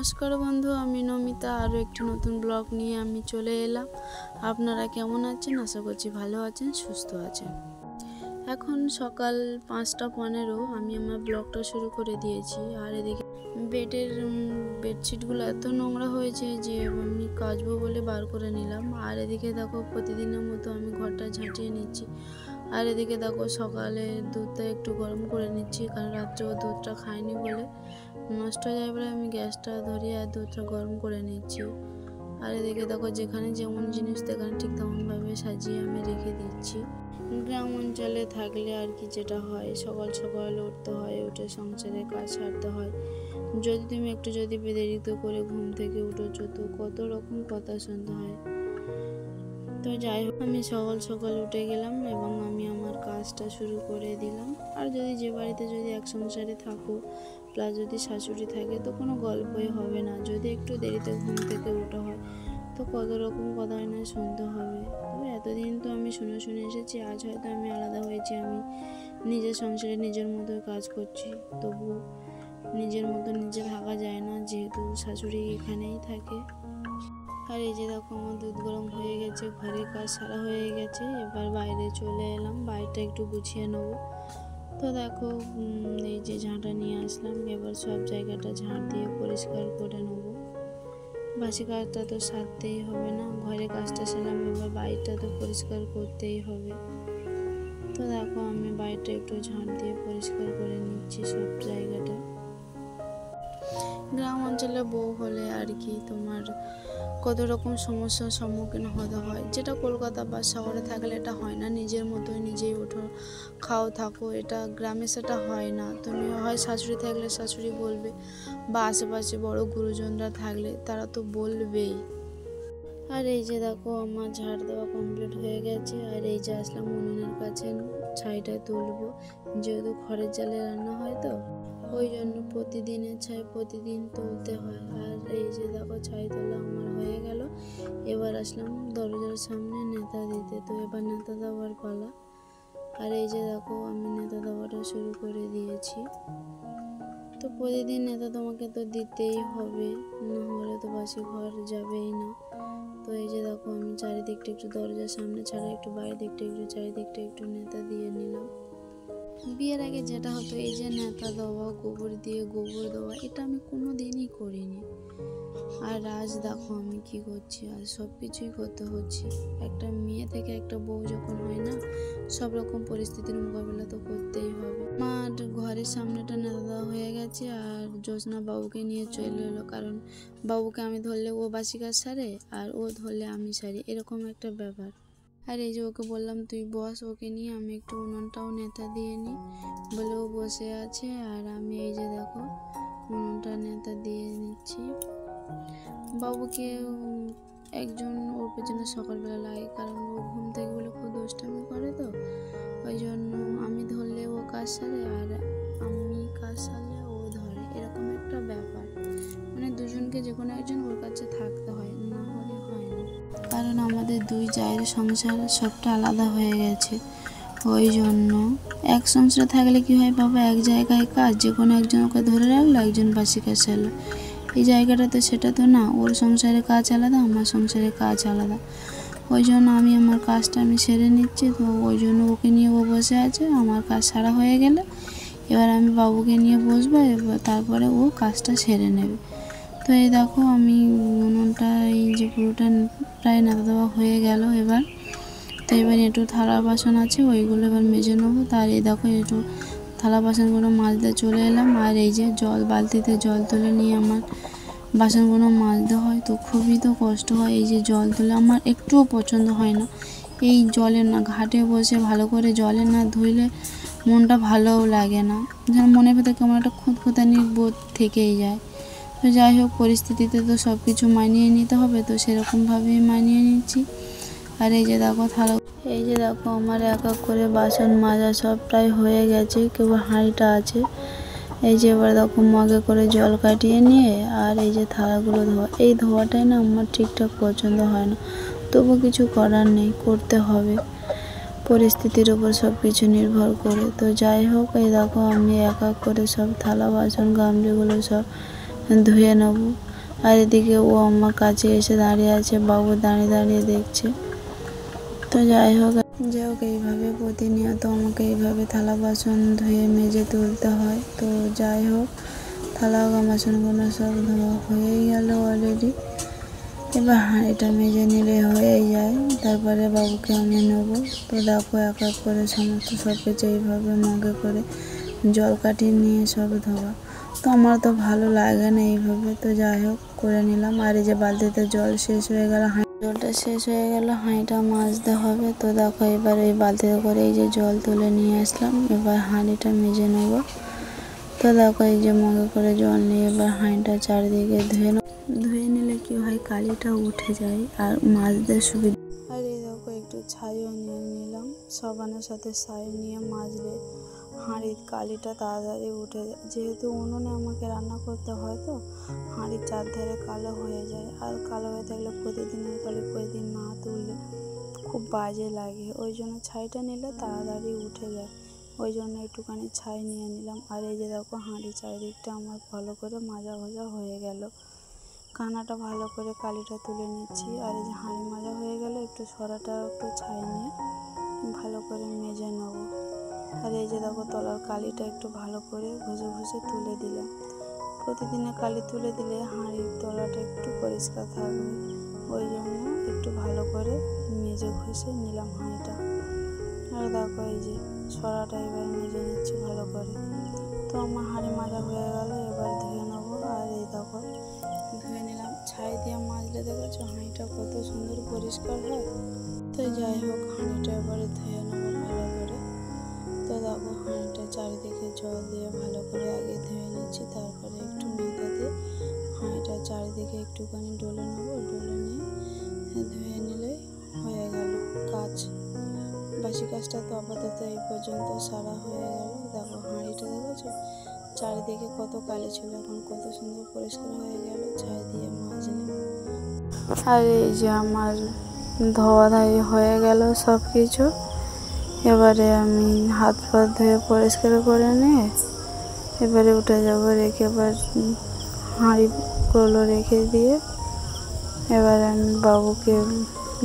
নমস্কার বন্ধু, আমি নমিতা আরও একটি নতুন ব্লগ নিয়ে আমি চলে এলাম। আপনারা কেমন আছেন? আশা করছি ভালো আছেন, সুস্থ আছেন। এখন সকাল 5:15 আমি আমার ব্লগটা শুরু করে দিয়েছি। আর এদিকে বেডশিটগুলো এত নোংরা হয়েছে যে আমি কাচবো বলে বার করে নিলাম। আর এদিকে দেখো প্রতিদিনের মতো আমি ঘরটা ঝাঁটিয়ে নিচ্ছি। আর এদিকে দেখো সকালে দুধটা একটু গরম করে নিচ্ছি, কারণ রাত্রেও দুধটা খাইনি বলে নষ্ট হয়ে যায় বলে আমি গ্যাসটা ধরিয়ে আর দুধটা গরম করে নিচ্ছি। আর এদিকে দেখো যেখানে যেমন জিনিস সেখানে ঠিক তেমনভাবে সাজিয়ে আমি রেখে দিচ্ছি। গ্রাম অঞ্চলে থাকলে আর কি যেটা হয়, সকাল সকাল উঠতে হয়, উঠে সংসারের কাজ সারতে হয়। যদি তুমি একটু দেরিতে করে ঘুম থেকে উঠেছো তো কত রকম কথা শুনতে হয়। তো যাই হোক, আমি সকাল সকাল উঠে গেলাম এবং আমি আমার কাজটা শুরু করে দিলাম। আর যে বাড়িতে এক সংসারে থাকো প্লাস যদি শাশুড়ি থাকে তো কোনো গল্পই হবে না। যদি একটু দেরিতে ঘুম থেকে ওঠা হয় তো কত রকম কথা না শুনতে হবে। তবে এতদিন তো আমি শুনে এসেছি, আজ হয়তো আমি আলাদা হয়েছি। আমি নিজের সংসারে নিজের মতো কাজ করছি, তবু নিজের মতো নিজে থাকা যায় না, যেহেতু শাশুড়ি এখানেই থাকে। আর এই যে দেখো আমার দুধ গরম হয়ে গেছে, ঘরের কাজ সারা হয়ে গেছে। এবার বাইরে চলে এলাম, বাড়িটা একটু গুছিয়ে নেবো। তো দেখো এই যে ঝাঁটা নিয়ে আসলাম, এবার সব জায়গাটা ঝাঁট দিয়ে পরিষ্কার করে নেবো। বাসি কাজটা তো সারতেই হবে না, ঘরের কাজটা সারলাম, এবার বাড়িটা তো পরিষ্কার করতেই হবে। তো দেখো আমি বাড়িটা একটু ঝাঁট দিয়ে পরিষ্কার করে নিচ্ছি সব জায়গাটা। গ্রাম অঞ্চলে বউ হলে আর কি তোমার কত রকম সমস্যার সম্মুখীন হতে হয়, যেটা কলকাতা বা শহরে থাকলে এটা হয় না। নিজের মতোই নিজেই ওঠো, খাও, থাকো, এটা গ্রামে সেটা হয় না। তুমি হয় শাশুড়ি থাকলে শাশুড়ি বলবে, বা আশেপাশে বড় গুরুজনরা থাকলে তারা তো বলবেই। আর এই যে দেখো আমার ঝাড় দেওয়া কমপ্লিট হয়ে গেছে। আর এই যে আসলাম উনুনের কাছে, ছাইটা তুলবো, যেহেতু খড়ের জালে রান্না হয় তো ওই জন্য প্রতিদিনের ছাই প্রতিদিন তুলতে হয়। আর এই যে দেখো ছাই তোলা আমার হয়ে গেল। এবার আসলাম দরজার সামনে নেতা দিতে, তো এবার নেতা দেওয়ার পালা। আর এই যে দেখো আমি নেতা দেওয়াটা শুরু করে দিয়েছি। তো প্রতিদিন নেতা তোমাকে তো দিতেই হবে, না হলে তো বাসি ঘর যাবেই না। তো এই যে দেখো আমি চারিদিকটা একটু দরজার সামনে ছাড়া একটু বাইরের দিকটা একটু চারিদিকটা একটু নেতা দিয়ে নিলাম। বিয়ের আগে যেটা হতো এই যে নেতা দেওয়া, গোবর দিয়ে গোবর দেওয়া, এটা আমি কোনো দিনই করিনি। আর আজ দেখো আমি কি করছি, আর সব কিছুই করতে হচ্ছে। একটা মেয়ে থেকে একটা বউ যখন হয় না, সব রকম পরিস্থিতির মোকাবিলা তো করতেই হবে। মার ঘরের সামনেটা নেতা দেওয়া হয়ে গেছে। আর জ্যোৎস্না বাবুকে নিয়ে চলে এলো, কারণ বাবুকে আমি ধরলে ও বাসি কাজ সারে আর ও ধরলে আমি সারি, এরকম একটা ব্যাপার। আর এই যে ওকে বললাম তুই বস, ওকে নিয়ে আমি একটু উনুনটাও নেতা দিয়ে নিই বলে ও বসে আছে। আর আমি এই যে দেখো উনুনটা নেতা দিয়ে নিচ্ছি। বাবুকে একজন ওর পেছনে সকালবেলা লাগে, কারণ ও ঘুম থেকে বলে খুব দুষ্টামি করে, তো ওই জন্য আমি ধরলে ও কাজ সারে আর আমি কাজ সারলে ও ধরে, এরকম একটা ব্যাপার। মানে দুজনকে যে কোনো একজন ওর কাছে থাকতে হয়, না হলে হয় না। কারণ আমাদের দুই জায়ের সংসার সবটা আলাদা হয়ে গেছে, ওই জন্য এক সংসারে থাকলে কি হয় বাবা, এক জায়গায় কাজ, যে কোনো একজন ওকে ধরে রাখলো, একজন বাসি কাজ সারলো। এই জায়গাটা তো সেটা তো না, ওর সংসারের কাজ আলাদা, আমার সংসারের কাজ আলাদা। ওই জন্য আমি আমার কাজটা আমি সেরে নিচ্ছি। তো ওই জন্য ওকে নিয়ে ও বসে আছে, আমার কাজ সারা হয়ে গেলে এবার আমি বাবুকে নিয়ে বসবো, এবার তারপরে ও কাজটা সেরে নেবে। তো এই দেখো আমি উনুনটা এই যে পুরোটা প্রায় নেতা দেওয়া হয়ে গেল এবার। তো এবার একটু থালা বাসন আছে, ওইগুলো এবার মেজে নেবো। তার এই দেখো একটু থালা বাসনগুলো মাজতে চলে এলাম। আর এই যে বালতিতে জল তুলে নিয়ে আমার বাসনগুলো মাজতে হয়, তো খুবই তো কষ্ট হয়। এই যে জল তুলে আমার একটুও পছন্দ হয় না, এই জলে না ঘাটে বসে ভালো করে জলে না ধুইলে মনটা ভালোও লাগে না, যেন মনের ভেতরে কেমন একটা খুঁতখুঁতানি বোধ থেকেই যায়। তো যাই হোক, পরিস্থিতিতে তো সব কিছু মানিয়ে নিতে হবে, তো সেরকমভাবেই মানিয়ে নিচ্ছি। আর এই যে দেখো এই যে দেখো আমার এক এক করে বাসন মাজা সব প্রায় হয়ে গেছে, কেবল হাঁড়িটা আছে। এই যে এবার দেখো মগে করে জল কাটিয়ে নিয়ে আর এই যে থালাগুলো ধোয়া, এই ধোয়াটাই না আমার ঠিকঠাক পছন্দ হয় না, তবু কিছু করার নেই, করতে হবে, পরিস্থিতির ওপর সব কিছু নির্ভর করে। তো যাই হোক, এই দেখো আমি এক এক করে সব থালা বাসন গামলিগুলো সব ধুয়ে নেব। আর এদিকে ও আমার কাছে এসে দাঁড়িয়ে আছে, বাবু দাঁড়িয়ে দাঁড়িয়ে দেখছে। তো যাই হোক এইভাবে প্রতিনিয়ত আমাকে এইভাবে থালা বাসন ধুয়ে মেজে তুলতে হয়। তো যাই হোক থালা বাসনগুলো সব ধোয়া হয়েই গেল অলরেডি। এবার হাঁড়িটা মেজে নিলে হয়ে যায়, তারপরে বাবুকে আমি নেবো। তো দেখো এক এক করে সমস্ত সব কিছু এইভাবে মগে করে জল কাটিয়ে নিয়ে সব ধোয়া। তো আমার তো ভালো লাগে না এইভাবে, তো যাই হোক করে নিলাম। আর এই যে বালতিতে জল শেষ হয়ে গেল, জলটা শেষ হয়ে গেল, হাঁড়িটা মাজতে হবে। তো দেখো এবার এই বালতিতে করে এই যে জল তুলে নিয়ে আসলাম, এবার হাঁড়িটা মেজে নেব। তো দেখো এই যে মগে করে জল নিয়ে এবার হাঁড়িটা চারিদিকে ধুয়ে নিলে কি হয় কালিটা উঠে যায় আর মাজতে সুবিধা। আর এই দেখো একটু ছাইও নিয়ে নিলাম, সাবানের সাথে ছাই নিয়ে মাজলে হাঁড়ির কালিটা তাড়াতাড়ি উঠে যায়। যেহেতু উনুনে আমাকে রান্না করতে হয়, তো হাঁড়ির চারধারে কালো হয়ে যায়। আর কালো হয়ে থাকলে প্রতিদিনের কালি প্রতিদিন না তুললে খুব বাজে লাগে, ওই জন্য ছাইটা নিলে তাড়াতাড়ি উঠে যায়। ওই জন্য একটুখানি ছাই নিয়ে নিলাম। আর এই যে দেখো হাঁড়ি চারিদিকটা আমার ভালো করে মাজা ভাজা হয়ে গেল। কানাটা ভালো করে কালিটা তুলে নিচ্ছি। আর এই যে হাঁড়ি মাজা হয়ে গেল, একটু সরাটা একটু ছাই নিয়ে ভালো করে মেজে নেবো। আর এই যে দেখো তলার কালিটা একটু ভালো করে ঘষে ঘষে তুলে দিলাম। প্রতিদিনে কালি তুলে দিলে হাঁড়ির তলাটা একটু পরিষ্কার থাকবে, ওই জন্য একটু ভালো করে মেজে ঘষে নিলাম হাঁড়িটা। আর দেখো এই যে সরাটা এবার মেজে নিচ্ছি ভালো করে। তো আমার হাঁড়ি মাজা হয়ে গেল, এবার ধুয়ে নেবো। আর এই দেখো ধুয়ে নিলাম, ছাই দিয়ে মাজলে দেখেছো হাঁড়িটা কত সুন্দর পরিষ্কার হয়। তো যাই হোক হাঁড়িটা এবারে ধুয়ে নেবো ভালো করে। তো দেখো হাঁড়িটা চারিদিকে জল দিয়ে ভালো করে আগে ধুয়ে নিচ্ছি, তারপরে একটু নেতা দিয়ে হাঁড়িটা চারিদিকে একটুখানি ডলে নেবো। ডলে নিয়ে ধুয়ে নিলে হয়ে গেল কাজ। বাসি কাজটা তো আপাতত এই পর্যন্ত সারা হয়ে গেল। দেখো হাঁড়িটা দেখেছো চারিদিকে কত কালি ছিল, এখন কত সুন্দর পরিষ্কার হয়ে গেল ছাই দিয়ে মাজলে। আর এই যে আমার ধোয়া ধাই হয়ে গেল সব কিছু। এবারে আমি হাত পা ধুয়ে পরিষ্কার করে নিয়ে এবারে উঠে যাব, রেখে এবার হাঁড়িগুলো রেখে দিয়ে এবারে আমি বাবুকে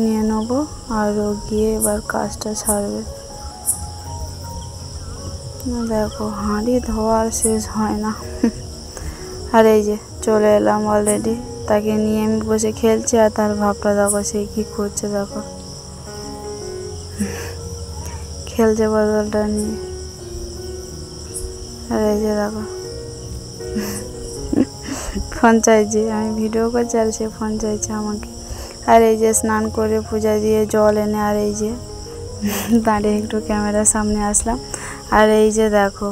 নিয়ে নেবো আর ও গিয়ে এবার কাজটা ছাড়বে। দেখো হাঁড়ি ধোয়া আর শেষ হয় না। আর এই যে চলে এলাম অলরেডি, তাকে নিয়ে আমি বসে খেলছি। আর তার ভাবটা দেখো সে কী করছে, দেখো খেলছে বদলটা নিয়ে। আর এই যে দেখো ফোন চাইছে, আমি ভিডিও করছি আর সে ফোন চাইছে আমাকে। আর এই যে স্নান করে পূজা দিয়ে জল এনে আর এই যে দাঁড়িয়ে একটু ক্যামেরার সামনে আসলাম। আর এই যে দেখো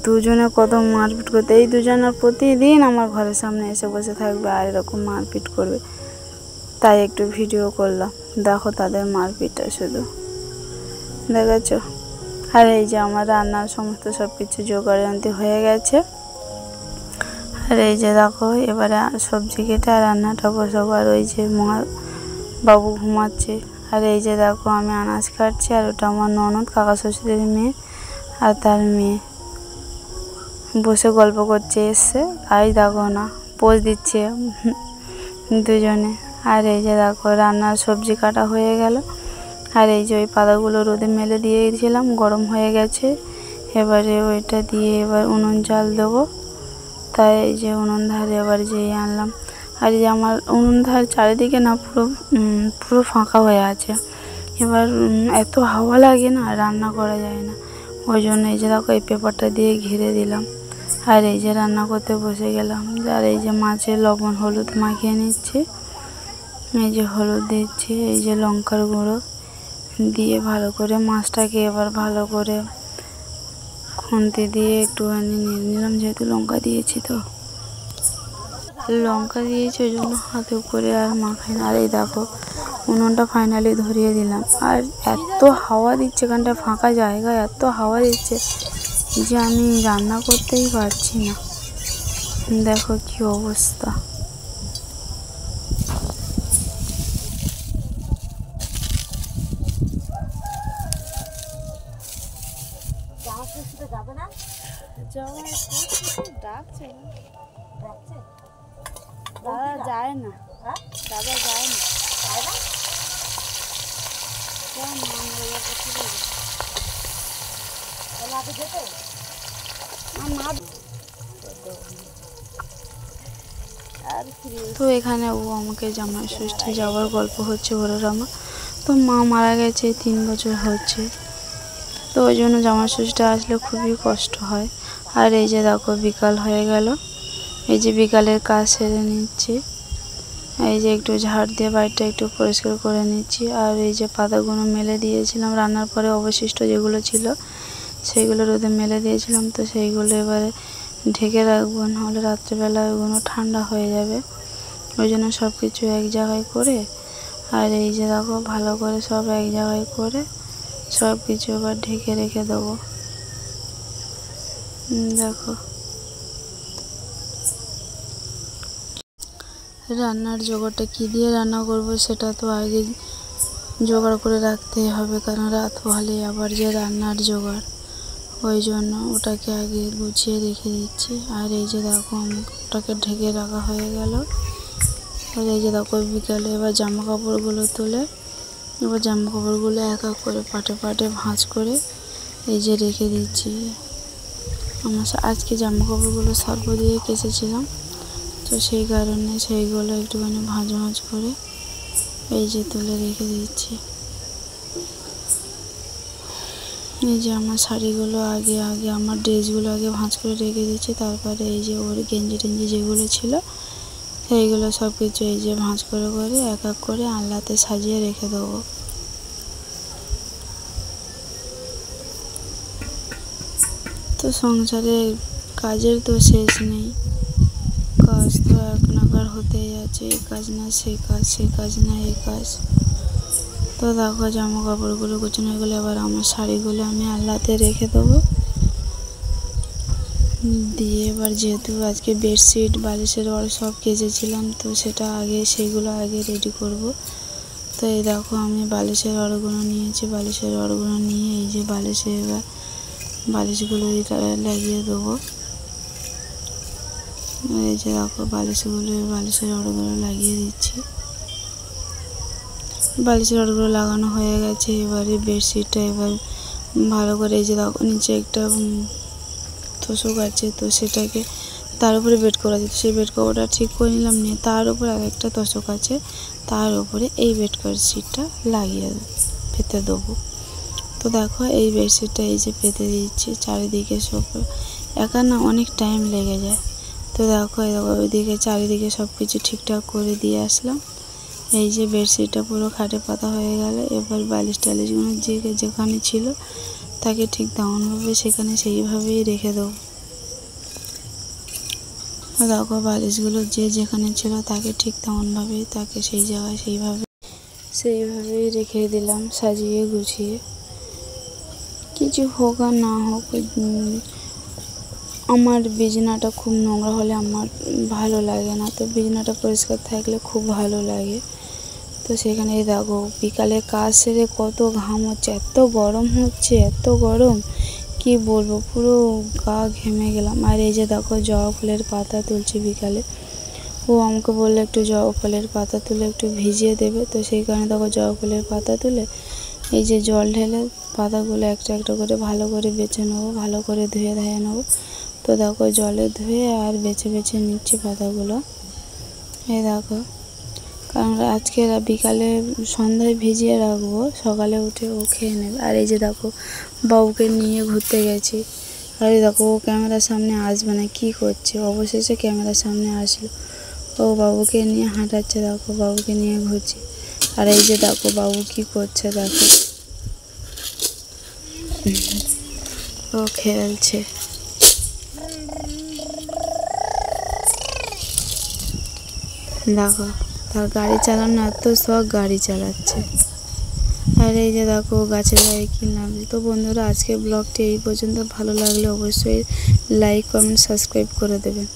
দুজনে কত মারপিট করতে, এই দুজনের প্রতিদিন আমার ঘরের সামনে এসে বসে থাকবে আর এরকম মারপিট করবে, তাই একটু ভিডিও করলাম। দেখো তাদের মারপিটটা শুধু দেখেছো। আর এই যে আমার রান্নার সমস্ত সব কিছু জোগাড়যন্ত্র হয়ে গেছে। আর এই যে দেখো এবারে সবজি কেটে আর রান্নাটা বসাবো। আর ওই যে বাবু ঘুমাচ্ছে। আর এই যে দেখো আমি আনাজ কাটছি, আর ওটা আমার ননদ কাকা শ্বশুরের মেয়ে আর তার মেয়ে বসে গল্প করছে এসছে। আর দেখো না পোজ দিচ্ছে দুজনে। আর এই যে দেখো রান্নার সবজি কাটা হয়ে গেল। আর এই যে ওই পাতাগুলো রোদে মেলে দিয়ে দিয়েছিলাম, গরম হয়ে গেছে। এবারে ওইটা দিয়ে এবার উনুন জাল দেবো, তাই এই যে উনুন ধারে এবার যেই আনলাম। আর এই যে আমার উনুন ধার চারিদিকে না পুরো ফাঁকা হয়ে আছে। এবার এত হাওয়া লাগে না, রান্না করা যায় না, ওই জন্য এই যে দেখো এই পেপারটা দিয়ে ঘিরে দিলাম। আর এই যে রান্না করতে বসে গেলাম। আর এই যে মাছে লবণ হলুদ মাখিয়ে নিচ্ছি, এই যে হলুদ দিচ্ছি, এই যে লঙ্কার গুঁড়ো দিয়ে ভালো করে মাছটাকে এবার ভালো করে খুন্তি দিয়ে একটুখানি নিয়ে নিলাম, যেহেতু লঙ্কা দিয়েছি, তো লঙ্কা দিয়েছি ওই জন্য হাতে করে আর মাখাই না। আর এই দেখো উনুনটা ফাইনালি ধরিয়ে দিলাম। আর এত হাওয়া দিচ্ছে, এখানটা ফাঁকা জায়গায় এত হাওয়া দিচ্ছে যে আমি রান্না করতেই পারছি না। দেখো কি অবস্থা। যাবে না, ডাকছে, ডাকছে। আর এই যে দেখো রান্না বান্না হয়ে গেছে। এবারে আমি বাবুকে নিয়ে নেবো। আর বাবু ঘুমাচ্ছে। আর এই যে দেখো আমার রান্নার সমস্ত সব কিছু জোগাড় যন্ত্র হয়ে গেছে। এবারে আমি বাবুকে নিয়ে নেবো। আর এই যে আমার ধোয়া ধাই হয়ে গেল সব কিছু। এবারে দাদা যায় না, দাদা যায় না, তো এখানে ও আমাকে জামাই ষষ্ঠী যাওয়ার গল্প হচ্ছে ওরা আমার। তো মা মারা গেছে 3 বছর হচ্ছে, তো ওই জন্য জামাই ষষ্ঠী আসলে খুবই কষ্ট হয়। আর এই যে দেখো বিকাল হয়ে গেল, এই যে বিকালের কাজ সেরে নিচ্ছি, এই যে একটু ঝাড় দিয়ে বাড়িটা একটু পরিষ্কার করে নিচ্ছি। আর এই যে পাতাগুলো মেলে দিয়েছিলাম রান্নার পরে অবশিষ্ট যেগুলো ছিল সেইগুলো রোদে মেলে দিয়েছিলাম, তো সেইগুলো এবারে ঢেকে রাখবো, নাহলে রাত্রেবেলা ওগুলো ঠান্ডা হয়ে যাবে। ওই জন্য সব কিছু এক জায়গায় করে, আর এই যে দেখো ভালো করে সব এক জায়গায় করে সব কিছু এবার ঢেকে রেখে দেবো। দেখো রান্নার জোগাড়টা কী দিয়ে রান্না করব সেটা তো আগে জোগাড় করে রাখতেই হবে, কারণ রাত হলে আবার যে রান্নার জোগাড়, ওই জন্য ওটাকে আগে গুছিয়ে রেখে দিচ্ছি। আর এই যে দেখো ওটাকে ঢেকে রাখা হয়ে গেল। আর এই যে দেখো বিকালে এবার জামা কাপড়গুলো তুলে এবার জামা কাপড়গুলো এক এক করে পাটে পাটে ভাঁজ করে এই যে রেখে দিচ্ছি। আমার আজকে জামা কাপড়গুলো সার্ফ দিয়ে কেচেছিলাম, তো সেই কারণে সেইগুলো একটুখানি ভাঁজ ভাঁজ করে এই যে তুলে রেখে দিচ্ছি। এই যে আমার শাড়িগুলো আগে আমার ড্রেসগুলো আগে ভাঁজ করে রেখে দিচ্ছি, তারপরে এই যে ওর গেঞ্জি টেঞ্জি যেগুলো ছিল সেইগুলো সব কিছু এই যে ভাঁজ করে করে এক এক করে আলনাতে সাজিয়ে রেখে দেবো। তো সংসারে কাজের তো শেষ নেই, কাজ তো এক নাগার হতেই আছে, এই কাজ না সেই কাজ, সেই কাজ না এই কাজ। তো দেখো জামা কাপড়গুলো গোছানো হয়ে গেলে এবার আমার শাড়িগুলো আমি আলনাতে রেখে দেবো। দিয়ে এবার যেহেতু আজকে বেডশিট বালিশের রড সব কেচেছিলাম, তো সেটা আগে সেইগুলো আগে রেডি করব। তো এই দেখো আমি বালিশের রডগুলো নিয়েছি, বালিশের রডগুলো নিয়ে এই যে বালিশে এবার বালিশগুলো লাগিয়ে দেবো। এই যে দেখো বালিশের রডগুলো লাগিয়ে দিচ্ছি। বালিশের রডগুলো লাগানো হয়ে গেছে, এবারে বেডশিটটা এবার ভালো করে এই যে দেখো নিচে একটা তোষক আছে, তো সেটাকে তার উপরে বেড করা আছে, সেই বেড কভারটা ঠিক করে নিলাম, নিয়ে তার উপরে আরেকটা তোষক আছে, তার উপরে এই বেড বেডশিটটা লাগিয়ে পেতে দেবো। তো দেখো এই বেডশিটটা এই যে পেতে দিচ্ছি চারিদিকে, সব একা না অনেক টাইম লেগে যায়। তো দেখো ওইদিকে চারিদিকে সব কিছু ঠিকঠাক করে দিয়ে আসলাম। এই যে বেডশিটটা পুরো খাটে পাতা হয়ে গেল। এবার বালিশ টালিশগুলো যেখানে ছিল তাকে ঠিক তেমনভাবে সেখানে সেইভাবেই রেখে দেবো। দেখো বালিশগুলো যেখানে ছিল তাকে ঠিক তেমনভাবেই তাকে সেই জায়গায় সেইভাবেই রেখে দিলাম সাজিয়ে গুছিয়ে। কিছু হোক আর না হোক, আমার বিছানাটা খুব নোংরা হলে আমার ভালো লাগে না, তো বিছানাটা পরিষ্কার থাকলে খুব ভালো লাগে। তো সেখানে দেখো বিকালে কাজ সেরে কত ঘাম হচ্ছে, এত গরম হচ্ছে, এত গরম কি বলবো, পুরো গা ঘেমে গেলাম। আর এই যে দেখো জবা ফুলের পাতা তুলছি বিকালে, ও আমাকে বললো একটু জবা ফুলের পাতা তুলে একটু ভিজিয়ে দেবে, তো সেই কারণে দেখো জবা ফুলের পাতা তুলে এই যে জল ঢেলে পাতাগুলো একটা একটা করে ভালো করে বেছে নেবো, ভালো করে ধুয়ে নেবো। তো দেখো জলে ধুয়ে আর বেছে বেছে নিচ্ছি পাতাগুলো। এই দেখো, কারণ আজকে বিকালে সন্ধ্যায় ভিজিয়ে রাখবো, সকালে উঠে ও খেয়ে নেবে। আর এই যে দেখো বাবুকে নিয়ে ঘুরতে গেছি, আর এই দেখো ও ক্যামেরার সামনে আসবে না, কী করছে, অবশেষে ক্যামেরার সামনে আসলো। ও বাবুকে নিয়ে হাঁটাচ্ছে, দেখো বাবুকে নিয়ে ঘুরছি। আর এই যে দেখো বাবু কী করছে, দেখো ও খেলছে। দেখো তার গাড়ি চালানো এত শখ, গাড়ি চালাচ্ছে। আর এই যে দেখো গাছের গায়ে কী নামছে। তো বন্ধুরা আজকে ব্লগটি এই পর্যন্ত, ভালো লাগলে অবশ্যই লাইক কমেন্ট সাবস্ক্রাইব করে দেবেন।